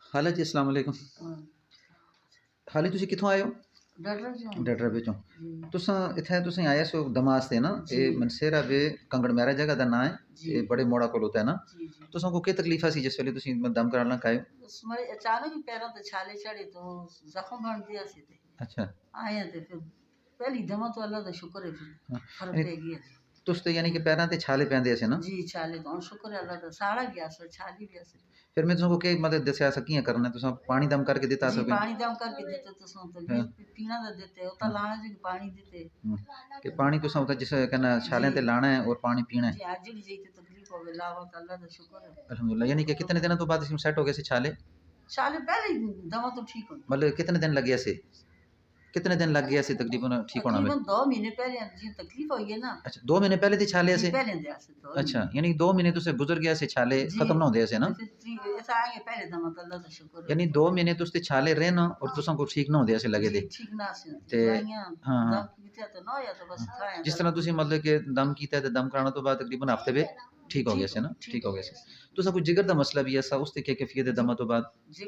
खाला जी अस्सलाम वालेकुम। हाँ, खाली तुसी कित्थों आए हो? डॉक्टर जी हूँ। डडरा बिचों। जी, तुसां इत्थै तुसें आए सो दम आस्ते ना? जी, ए मनसेरा बे कंगड़ मैरा जगह दा नां है। जी, ए बड़े मोड़ा कोल होता है ना? जी, जी। तुसां को क्या तकलीफ़ा सी जिस वेले तुसी दम कराना आए हो? बस मेरे अचानक ही पैरों ते छाले चढ़े तो जख्म बन गया सी ते अच्छा। आए हैं ते फिर पहली दमा तो अल्लाह दा शुक्र है फिर हाँ, फर्क यानी पै गया। तुस ते यानी कि पैरां ते छाले पैंदे से ना? जी, छाले तो हुण शुक्र है अल्लाह दा साड़ा गया सी छाली गया सी। फिर मैं तुसां को क्या मतलब दस्या सा कियां करना है? तुसां पानी दम करके दित्ता जी, सा कोई? पानी दम करके देते तुसां तो हाँ, पीना दा देते उता हाँ, लाना जी पानी देते। हुँ। कि पानी तुसां उता जिस कन्नै जी, छालें ते लाना है और पानी पीना जी है। आज जेह्ड़ी जेही तकलीफ होवे लावा तो अल्लाह दा शुक्र है। अल्हम्दुलिल्लाह यानी कि कितने दिनों तो बाद इसमें सेट हो गए से छाले? छाले पहले ही दमा तो ठीक होंदी। मतलब कितने दिन लग गया से? कितने दिन लग गया से तकरीबन ठीक होना वे? तकरीबन 2 महीने पहले जियां तकलीफ होई है ना अच्छा 2 महीने पहले दी छाले जी, से? पहले दे आसे 2 अच्छा, महीने। यानी 2 महीने तुसे गुज़र गया से छाले जी, खत्म ना होंदे से ना? तो फिर ऐसा आएँगे पहले दमा तो अल्लाह दा शुक्र है। यानी 2 महीने तुसते छाले रहना और तुसां को ठीक ना होंदे से लगे जी, दे। ठीक ना सी ते दवाइयाँ हाँ, हाँ, दम कीते तो ना होया तो बस हाँ। खाए तो जिस तरह अल्लाह दा तुसी शुक्र मतलब कि दम कीता है ते दम कराने तो बाद तकरीबन हफ्ते बे ठीक हो गया से ना? ठीक ठीक हो हो गया गया से। सी। तुसां कोई जिगर दा मसला भी ऐसा उसते क्या कैफियत है जी, दमा तो बाद? जी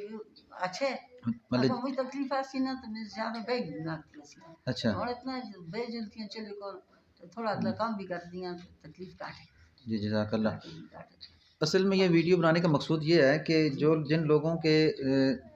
अच्छे अगर मतलब मुझे तकलीफ आसी ना तो मैं ज़्यादा बैग नाती सी। अच्छा। और इतना बेजल्तियाँ चले को तो थोड़ा हुँ, अगला काम भी कर दिया तकलीफ काटे जी, जज़ाकल्लाह। काटे जी काटे। असल में ये वीडियो बनाने का मकसूद ये है कि जी, जो जिन लोगों के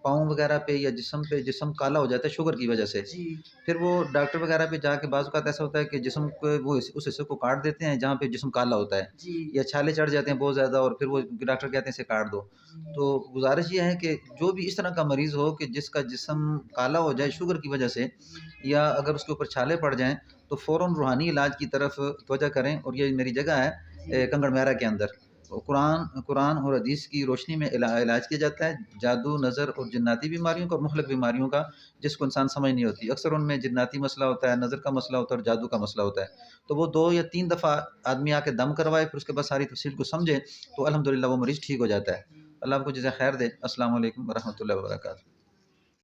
पाँव वगैरह पे या जिस्म काला हो जाता है शुगर की वजह से, जी, फिर वो डॉक्टर वगैरह पे जाके बाज़ औक़ात ऐसा होता है कि जिस्म को वो उस हिस्से को काट देते हैं जहाँ पे जिस्म काला होता है जी, या छाले चढ़ जाते हैं बहुत ज़्यादा और फिर वो डॉक्टर कहते हैं इसे काट दो। जी, तो गुज़ारिश ये है कि जो भी इस तरह का मरीज़ हो कि जिसका जिस्म काला हो जाए शुगर की वजह से जी, या अगर उसके ऊपर छाले पड़ जाएँ, तो फ़ौरन रूहानी इलाज की तरफ तवज्जो करें और ये मेरी जगह है जी, कंगड़ मैरा के अंदर। कुरान कुरान और हदीस की रोशनी में इलाज किया जाता है, जादू, नज़र और जिन्नाती बीमारियों का और मुख़्तलिफ़ बीमारियों का जिसको इंसान समझ नहीं होती। अक्सर उनमें जिन्नाती मसला होता है, नज़र का मसला होता है और जादू का मसला होता है। तो वो 2 या 3 दफ़ा आदमी आके दम करवाए, फिर उसके बाद सारी तफ़सील को समझे, तो अल्हम्दुलिल्लाह वो मरीज़ ठीक हो जाता है। जी। अल्लाह आपको जज़ाए खैर दे। अस्सलाम वालेकुम व रहमतुल्लाहि व बरकातहू।